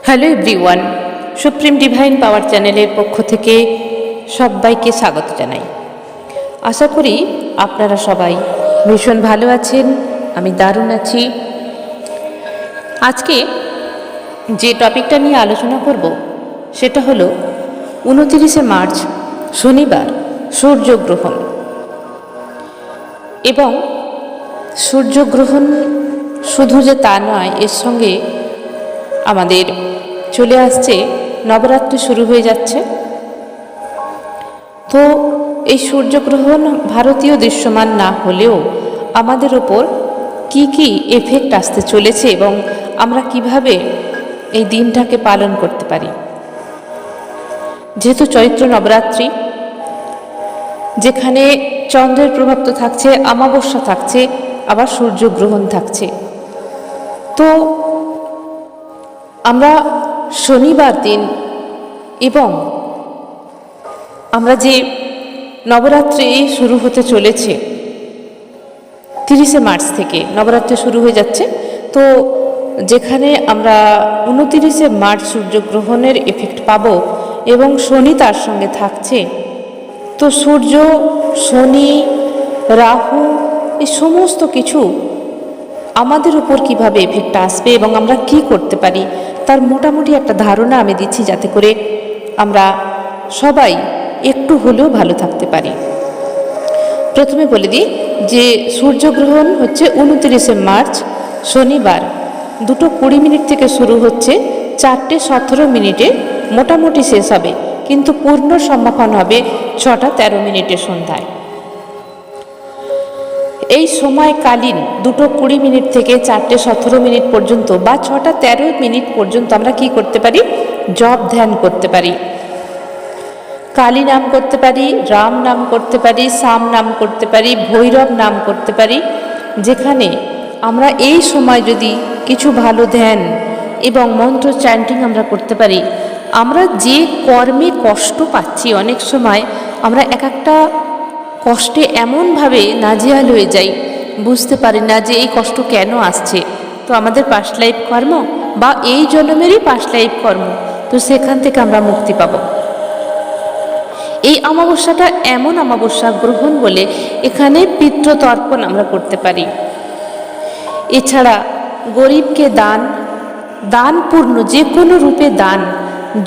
Hello everyone, supreme divine পাওয়ার চ্যানেলের পক্ষ থেকে সবাইকে স্বাগত জানাই। আশা করি আপনারা সবাই ভীষণ ভালো আছেন। আমি দারুণ আছি। আজকে যে টপিকটা নিয়ে আলোচনা করব সেটা হলো 29শে মার্চ শনিবার সূর্যগ্রহণ। এবং সূর্যগ্রহণ শুধু যে তা নয়, এর সঙ্গে আমাদের চলে আসছে নবরাত্রি, শুরু হয়ে যাচ্ছে। তো এই সূর্যগ্রহণ ভারতীয় দৃশ্যমান না হলেও আমাদের ওপর কি কি এফেক্ট আসতে চলেছে এবং আমরা কিভাবে এই দিনটাকে পালন করতে পারি। যেহেতু চৈত্র নবরাত্রি, যেখানে চন্দ্রের প্রভাব তো থাকছে, অমাবস্যা থাকছে, আবার সূর্যগ্রহণ থাকছে। তো আমরা শনিবার দিন এবং আমরা যে নবরাত্রি শুরু হতে চলেছে 30শে মার্চ থেকে নবরাত্রি শুরু হয়ে যাচ্ছে। তো যেখানে আমরা 29শে মার্চ সূর্যগ্রহণের এফেক্ট পাব এবং শনি তার সঙ্গে থাকছে। তো সূর্য, শনি, রাহু, এই সমস্ত কিছু আমাদের উপর কিভাবে এফেক্ট আসবে এবং আমরা কি করতে পারি তার মোটামুটি একটা ধারণা আমি দিচ্ছি, যাতে করে আমরা সবাই একটু হলেও ভালো থাকতে পারি। প্রথমে বলে দিই যে সূর্যগ্রহণ হচ্ছে 29শে মার্চ শনিবার 2:20 থেকে শুরু হচ্ছে, 4:17 মোটামুটি শেষ হবে, কিন্তু পূর্ণ সমাপন হবে 6:13 সন্ধ্যায়। এই সময়কালীন 2:20 থেকে 4:17 পর্যন্ত বা 6:13 পর্যন্ত আমরা কি করতে পারি? জপ ধ্যান করতে পারি, কালী নাম করতে পারি, রাম নাম করতে পারি, শ্যাম নাম করতে পারি, ভৈরব নাম করতে পারি। যেখানে আমরা এই সময় যদি কিছু ভালো ধ্যান এবং মন্ত্র চ্যান্টিং আমরা করতে পারি, আমরা যে কর্মে কষ্ট পাচ্ছি, অনেক সময় আমরা এক একটা কষ্টে এমনভাবে নাজেহাল হয়ে যাই, বুঝতে পারি না যে এই কষ্ট কেন আসছে। তো আমাদের পাস্ট লাইফ কর্ম বা এই জন্মেরই পাস্ট লাইফ কর্ম, তো সেখান থেকে আমরা মুক্তি পাব। এই অমাবস্যাটা এমন অমাবস্যা গ্রহণ বলে এখানে পিতৃতর্পণ আমরা করতে পারি। এছাড়া গরিবকে দান, দানপূর্ণ যে কোনো রূপে দান,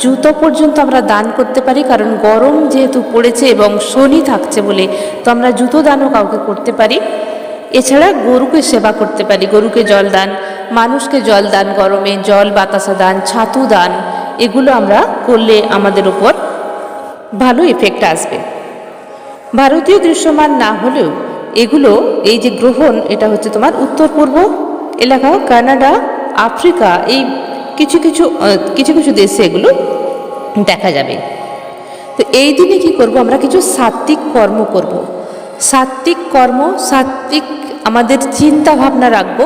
জুতো পর্যন্ত আমরা দান করতে পারি, কারণ গরম যেহেতু পড়েছে এবং শনি থাকছে বলে তো আমরা জুতো দানও কাউকে করতে পারি। এছাড়া গরুকে সেবা করতে পারি, গরুকে জল দান, মানুষকে জল দান, গরমে জল বাতাসা দান, ছাতু দান, এগুলো আমরা করলে আমাদের উপর ভালো এফেক্ট আসবে। ভারতীয় দৃশ্যমান না হলেও এগুলো, এই যে গ্রহণ, এটা হচ্ছে তোমার উত্তর পূর্ব এলাকা, কানাডা, আফ্রিকা, এই কিছু কিছু দেশে এগুলো দেখা যাবে। তো এই দিনে কি করব? আমরা কিছু সাত্ত্বিক কর্ম করব। সাত্ত্বিক কর্ম, সাত্ত্বিক আমাদের চিন্তা ভাবনা রাখবো।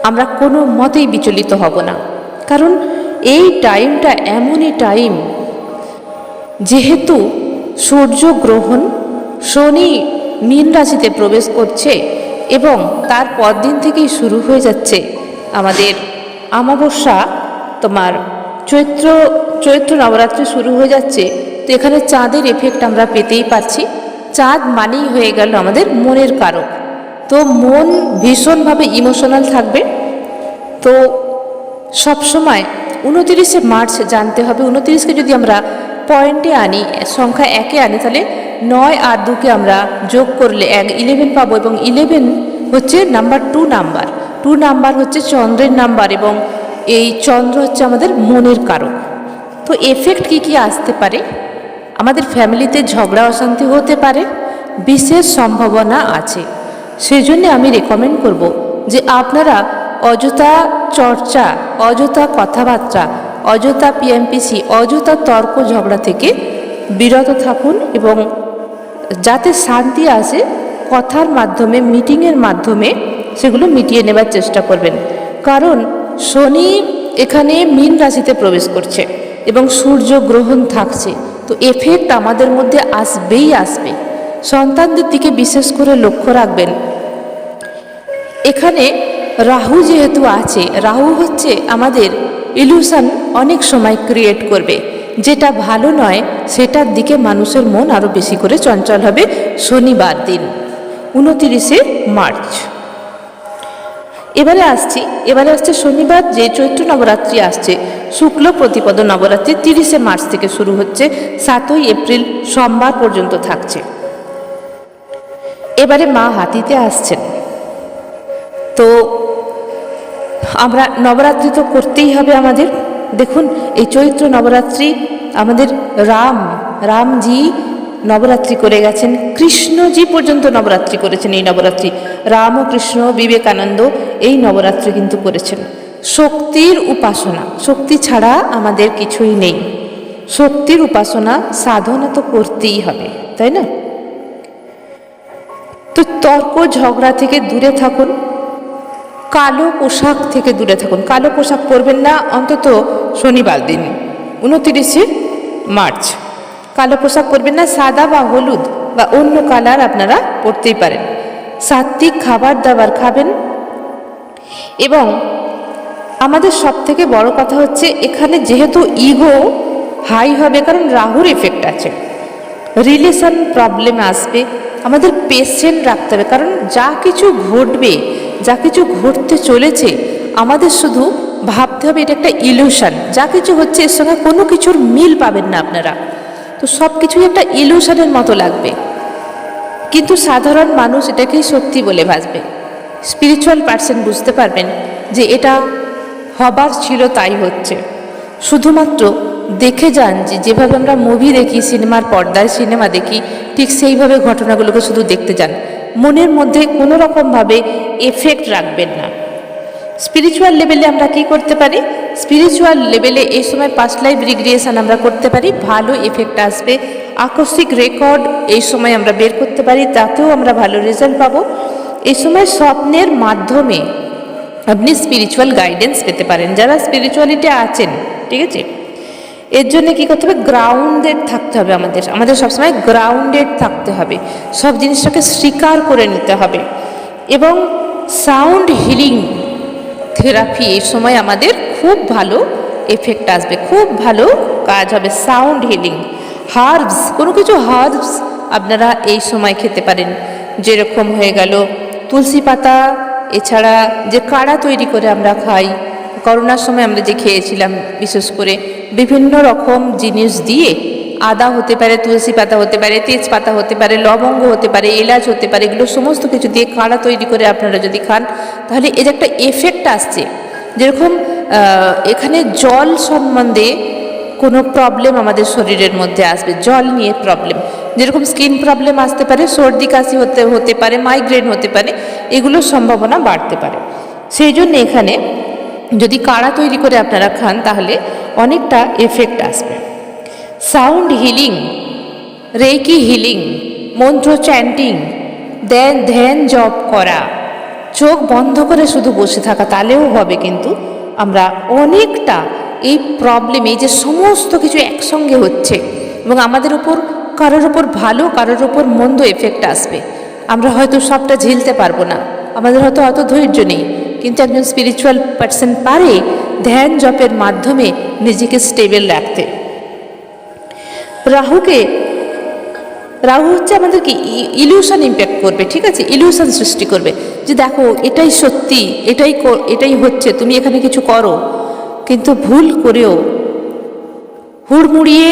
আমরা কোনো মতেই বিচলিত হব না, কারণ এই টাইমটা এমনই টাইম, যেহেতু সূর্যগ্রহণ, শনি মীন রাশিতে প্রবেশ করছে এবং তার পরদিন থেকেই শুরু হয়ে যাচ্ছে আমাদের অমাবস্যা, তোমার চৈত্র নবরাত্রি শুরু হয়ে যাচ্ছে। তো এখানে চাঁদের এফেক্ট আমরা পেতেই পারছি। চাঁদ মানেই হয়ে গেল আমাদের মনের কারক। তো মন ভীষণভাবে ইমোশনাল থাকবে। তো সবসময় 29শে মার্চ জানতে হবে, 29কে যদি আমরা পয়েন্টে আনি, সংখ্যা 1-এ আনি, তাহলে 9 আর 2কে আমরা যোগ করলে 11 পাবো, এবং 11 হচ্ছে নাম্বার 2 নাম্বার হচ্ছে চন্দ্রের নাম্বার, এবং এই চন্দ্র হচ্ছে আমাদের মনের কারক। তো এফেক্ট কি আসতে পারে? আমাদের ফ্যামিলিতে ঝগড়া অশান্তি হতে পারে, বিশেষ সম্ভাবনা আছে। সেই জন্য আমি রেকমেন্ড করব যে আপনারা অযথা চর্চা, অযথা কথাবার্তা, অযথা পিএমপিসি, অযথা তর্ক ঝগড়া থেকে বিরত থাকুন, এবং যাতে শান্তি আসে কথার মাধ্যমে, মিটিংয়ের মাধ্যমে সেগুলো মিটিয়ে নেবার চেষ্টা করবেন। কারণ শনি এখানে মীন রাশিতে প্রবেশ করছে এবং সূর্য গ্রহণ থাকছে। তো এফেক্ট আমাদের মধ্যে আসবেই আসবে। সন্তানদের দিকে বিশেষ করে লক্ষ্য রাখবেন। এখানে রাহু যেহেতু আছে, রাহু হচ্ছে আমাদের ইলিউশন অনেক সময় ক্রিয়েট করবে, যেটা ভালো নয় সেটার দিকে মানুষের মন আরও বেশি করে চঞ্চল হবে শনিবার দিন 29শে মার্চ। এবারে আসছে শনিবার যে চৈত্র নবরাত্রি আসছে, শুক্ল প্রতিপদ নবরাত্রি 30শে মার্চ থেকে শুরু হচ্ছে, 7ই এপ্রিল সোমবার পর্যন্ত থাকছে। এবারে মা হাতিতে আসছেন, তো আমরা নবরাত্রি তো করতেই হবে আমাদের। দেখুন এই চৈত্র নবরাত্রি আমাদের রামজি নবরাত্রি করে গেছেন, কৃষ্ণজি পর্যন্ত নবরাত্রি করেছেন। এই নবরাত্রি রাম ও কৃষ্ণ বিবেকানন্দ এই নবরাত্রি কিন্তু করেছেন। শক্তির উপাসনা, শক্তি ছাড়া আমাদের কিছুই নেই। শক্তির উপাসনা সাধনা তো করতেই হবে, তাই না? তো তর্ক ঝগড়া থেকে দূরে থাকুন, কালো পোশাক থেকে দূরে থাকুন। কালো পোশাক পরবেন না অন্তত শনিবার দিন 29শে মার্চ। কালো পোশাক পরবেন না, সাদা বা হলুদ বা অন্য কালার আপনারা পরতেই পারেন। সাত্বিক খাবার দাবার খাবেন। এবং আমাদের সব থেকে বড় কথা হচ্ছে এখানে যেহেতু ইগো হাই হবে, কারণ রাহুর এফেক্ট আছে, রিলেশন প্রবলেম আসবে, আমাদের পেশেন্ট রাখতে হবে। কারণ যা কিছু ঘটবে, যা কিছু ঘটতে চলেছে, আমাদের শুধু ভাবতে হবে এটা একটা ইলিউশন। যা কিছু হচ্ছে এর সঙ্গে কোনো কিছুর মিল পাবেন না আপনারা, তো সব কিছুই একটা ইলিউশনের মতো লাগবে। কিন্তু সাধারণ মানুষ এটাকেই সত্যি বলে ভাসবে। স্পিরিচুয়াল পার্সন বুঝতে পারবেন যে এটা হবার ছিল, তাই হচ্ছে। শুধুমাত্র দেখে যান যে যেভাবে আমরা মুভি দেখি, সিনেমার পর্দায় সিনেমা দেখি, ঠিক সেইভাবে ঘটনাগুলোকে শুধু দেখতে যান, মনের মধ্যে কোনো রকমভাবে এফেক্ট রাখবেন না। স্পিরিচুয়াল লেভেলে আমরা কি করতে পারি? স্পিরিচুয়াল লেভেলে এই সময় পাস্ট লাইফ রিগ্রেশন আমরা করতে পারি, ভালো এফেক্ট আসবে। আকস্মিক রেকর্ড এই সময় আমরা বের করতে পারি, তাতেও আমরা ভালো রেজাল্ট পাবো। এই সময় স্বপ্নের মাধ্যমে আপনি স্পিরিচুয়াল গাইডেন্স পেতে পারেন, যারা স্পিরিচুয়ালিটি আছেন, ঠিক আছে? এর জন্য কী করতে হবে? গ্রাউন্ডেড থাকতে হবে। আমাদের সবসময় গ্রাউন্ডেড থাকতে হবে, সব জিনিসটাকে স্বীকার করে নিতে হবে। এবং সাউন্ড হিলিং থেরাপি এই সময় আমাদের খুব ভালো এফেক্ট আসবে, খুব ভালো কাজ হবে। সাউন্ড হিলিং, হার্বস, কোনো কিছু হার্বস আপনারা এই সময় খেতে পারেন, যেরকম হয়ে গেল তুলসী পাতা। এছাড়া যে কাড়া তৈরি করে আমরা খাই, করোনার সময় আমরা যে খেয়েছিলাম, বিশেষ করে বিভিন্ন রকম জিনিস দিয়ে, আদা হতে পারে, তুলসী পাতা হতে পারে, তেজপাতা হতে পারে, লবঙ্গ হতে পারে, এলাচ হতে পারে, এগুলো সমস্ত কিছু দিয়ে কাড়া তৈরি করে আপনারা যদি খান, তাহলে এর একটা এফেক্ট আসছে। যেরকম এখানে জল সম্বন্ধে কোনো প্রবলেম আমাদের শরীরের মধ্যে আসবে, জল নিয়ে প্রবলেম, যেরকম স্কিন প্রবলেম আসতে পারে, সর্দি কাশি হতে পারে, মাইগ্রেন হতে পারে, এগুলোর সম্ভাবনা বাড়তে পারে। সেই জন্য এখানে যদি কাড়া তৈরি করে আপনারা খান তাহলে অনেকটা এফেক্ট আসবে। সাউন্ড হিলিং, রেকি হিলিং, মন্ত্র চ্যান্টিং, ধ্যান জপ করা, চোখ বন্ধ করে শুধু বসে থাকা, তাহলেও হবে। কিন্তু আমরা অনেকটা এই প্রবলেম, এই যে সমস্ত কিছু একসঙ্গে হচ্ছে এবং আমাদের উপর, কারোর উপর ভালো, কারোর উপর মন্দ এফেক্ট আসবে, আমরা হয়তো সবটা ঝেলতে পারবো না, আমাদের হয়তো অত ধৈর্য নেই। কিন্তু একজন স্পিরিচুয়াল পার্সন পারে ধ্যান জপের মাধ্যমে নিজেকে স্টেবল রাখতে। রাহু হচ্ছে আমাদেরকে ইলিউশন ইম্প্যাক্ট করবে, ঠিক আছে? ইলিউশন সৃষ্টি করবে যে দেখো এটাই সত্যি, এটাই হচ্ছে, তুমি এখানে কিছু করো। কিন্তু ভুল করেও হুড়মুড়িয়ে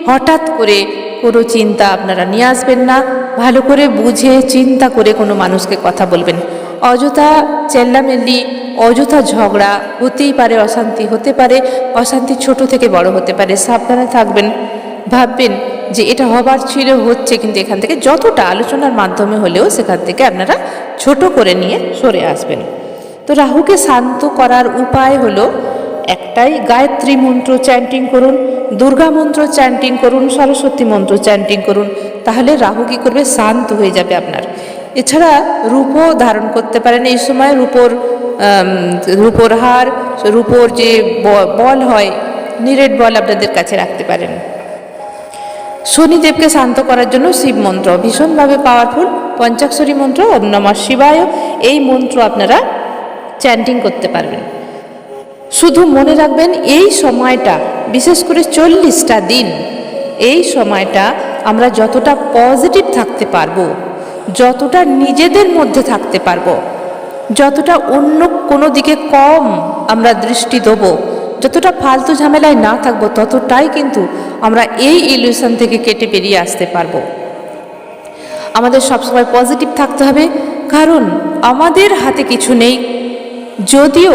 হঠাৎ করে কোনো চিন্তা আপনারা নিয়ে আসবেন না। ভালো করে বুঝে চিন্তা করে কোনো মানুষকে কথা বলবেন। অযথা চেল্লামেল্লি, অযথা ঝগড়া হতেই পারে, অশান্তি হতে পারে, অশান্তি ছোট থেকে বড় হতে পারে। সাবধানে থাকবেন, ভাববেন যে এটা হবার ছিল, হচ্ছে, কিন্তু এখান থেকে যতটা আলোচনার মাধ্যমে হলেও সেখান থেকে আপনারা ছোট করে নিয়ে সরে আসবেন। তো রাহুকে শান্ত করার উপায় হলো একটাই, গায়ত্রী মন্ত্র চ্যান্টিং করুন, দুর্গা মন্ত্র চ্যান্টিং করুন, সরস্বতী মন্ত্র চ্যান্টিং করুন, তাহলে রাহু কী করবে? শান্ত হয়ে যাবে আপনার। এছাড়া রূপও ধারণ করতে পারেন এই সময়, রূপোর হার, রূপোর যে বল হয়, নিরেট বল আপনাদের কাছে রাখতে পারেন। শনিদেবকে শান্ত করার জন্য শিব মন্ত্র ভীষণভাবে পাওয়ারফুল, পঞ্চাক্ষরী মন্ত্র ওম নমঃ শিবায়, এই মন্ত্র আপনারা চ্যান্টিং করতে পারবেন। শুধু মনে রাখবেন এই সময়টা, বিশেষ করে 40টা দিন, এই সময়টা আমরা যতটা পজিটিভ থাকতে পারবো, যতটা নিজেদের মধ্যে থাকতে পারবো, যতটা অন্য কোনো দিকে কম আমরা দৃষ্টি দেবো, যতটা ফালতু ঝামেলায় না থাকবো, ততটাই কিন্তু আমরা এই ইলিউশন থেকে কেটে বেরিয়ে আসতে পারবো। আমাদের সবসময় পজিটিভ থাকতে হবে, কারণ আমাদের হাতে কিছু নেই। যদিও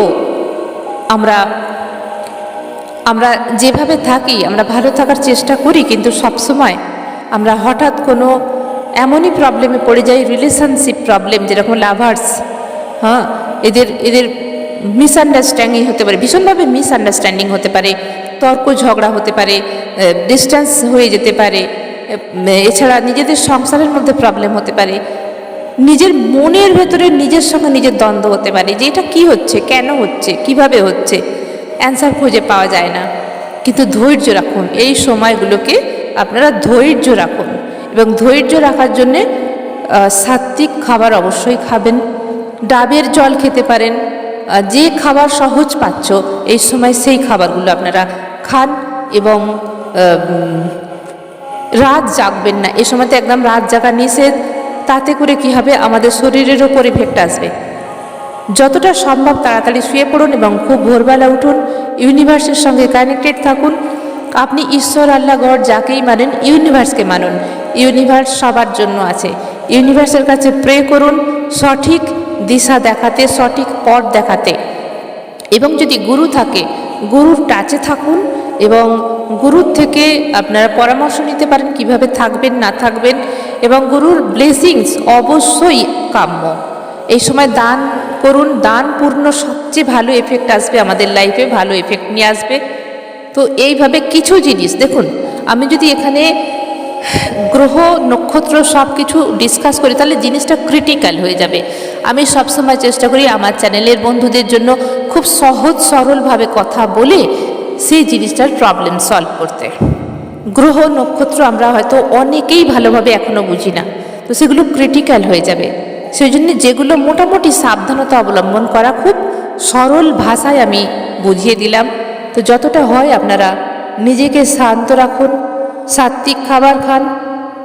আমরা যেভাবে থাকি, আমরা ভালো থাকার চেষ্টা করি, কিন্তু সবসময় আমরা হঠাৎ কোনো এমনই প্রবলেমে পড়ে যাই, রিলেশনশিপ প্রবলেম, যেরকম লাভার্স, হ্যাঁ, এদের মিসআন্ডারস্ট্যান্ডিং হতে পারে, ভীষণভাবে মিসআন্ডারস্ট্যান্ডিং হতে পারে, তর্ক ঝগড়া হতে পারে, ডিস্টেন্স হয়ে যেতে পারে। এছাড়া নিজেদের সংসারের মধ্যে প্রবলেম হতে পারে, নিজের মনের ভেতরে নিজের সঙ্গে নিজের দ্বন্দ্ব হতে পারে, যে এটা কী হচ্ছে, কেন হচ্ছে, কিভাবে হচ্ছে, অ্যান্সার খুঁজে পাওয়া যায় না। কিন্তু ধৈর্য রাখুন, এই সময়গুলোকে আপনারা ধৈর্য রাখুন, এবং ধৈর্য রাখার জন্যে সাত্ত্বিক খাবার অবশ্যই খাবেন, ডাবের জল খেতে পারেন, যে খাবার সহজ পাচ্ছ এই সময় সেই খাবারগুলো আপনারা খান। এবং রাত জাগবেন না, এই সময়তে একদম রাত জাগা নিষেধ। তাতে করে কি হবে, আমাদের শরীরের ওপর ইফেক্ট আসবে। যতটা সম্ভব তাড়াতাড়ি শুয়ে পড়ুন এবং খুব ভোরবেলা উঠুন, ইউনিভার্সের সঙ্গে কানেক্টেড থাকুন। আপনি ঈশ্বর, আল্লাহ, গড যাকেই মানেন, ইউনিভার্সকে মানুন। ইউনিভার্স সবার জন্য আছে। ইউনিভার্সের কাছে প্রে করুন সঠিক দিশা দেখাতে, সঠিক পথ দেখাতে। এবং যদি গুরু থাকে, গুরুর টাচে থাকুন এবং গুরুর থেকে আপনারা পরামর্শ নিতে পারেন কিভাবে থাকবেন না থাকবেন। এবং গুরুর ব্লেসিংস অবশ্যই কাম্য। এই সময় দান করুন, দান পূর্ণ সবচেয়ে ভালো এফেক্ট আসবে, আমাদের লাইফে ভালো এফেক্ট নিয়ে আসবে। তো এইভাবে কিছু জিনিস দেখুন, আমি যদি এখানে গ্রহ নক্ষত্র সব কিছু ডিসকাস করি তাহলে জিনিসটা ক্রিটিক্যাল হয়ে যাবে। আমি সবসময় চেষ্টা করি আমার চ্যানেলের বন্ধুদের জন্য খুব সহজ সরলভাবে কথা বলে সেই জিনিসটার প্রবলেম সলভ করতে। গ্রহ নক্ষত্র আমরা হয়তো অনেকেই ভালোভাবে এখনও বুঝি না, তো সেগুলো ক্রিটিক্যাল হয়ে যাবে। সেই জন্য যেগুলো মোটামুটি সাবধানতা অবলম্বন করা, খুব সরল ভাষায় আমি বুঝিয়ে দিলাম। তো যতটা হয় আপনারা নিজেকে শান্ত রাখুন, সাত্ত্বিক খাবার খান,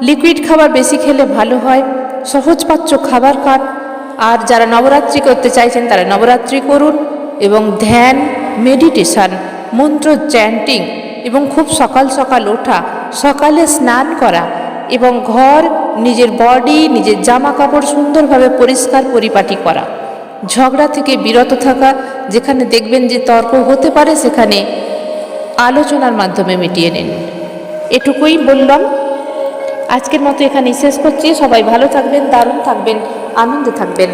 লিকুইড খাবার বেশি খেলে ভালো হয়, সহজপাচ্য খাবার খান। আর যারা নবরাত্রি করতে চাইছেন তারা নবরাত্রি করুন, এবং ধ্যান, মেডিটেশন, মন্ত্র চ্যান্টিং, এবং খুব সকাল সকাল ওঠা, সকালে স্নান করা, এবং ঘর, নিজের বডি, নিজের জামা কাপড় সুন্দরভাবে পরিষ্কার পরিপাটি করা, ঝগড়া থেকে বিরত থাকা, যেখানে দেখবেন যে তর্ক হতে পারে সেখানে আলোচনার মাধ্যমে মিটিয়ে নিন। এটুকুই বললাম, আজকের মতো এখানেই শেষ করছি। সবাই ভালো থাকবেন, দারুণ থাকবেন, আনন্দে থাকবেন।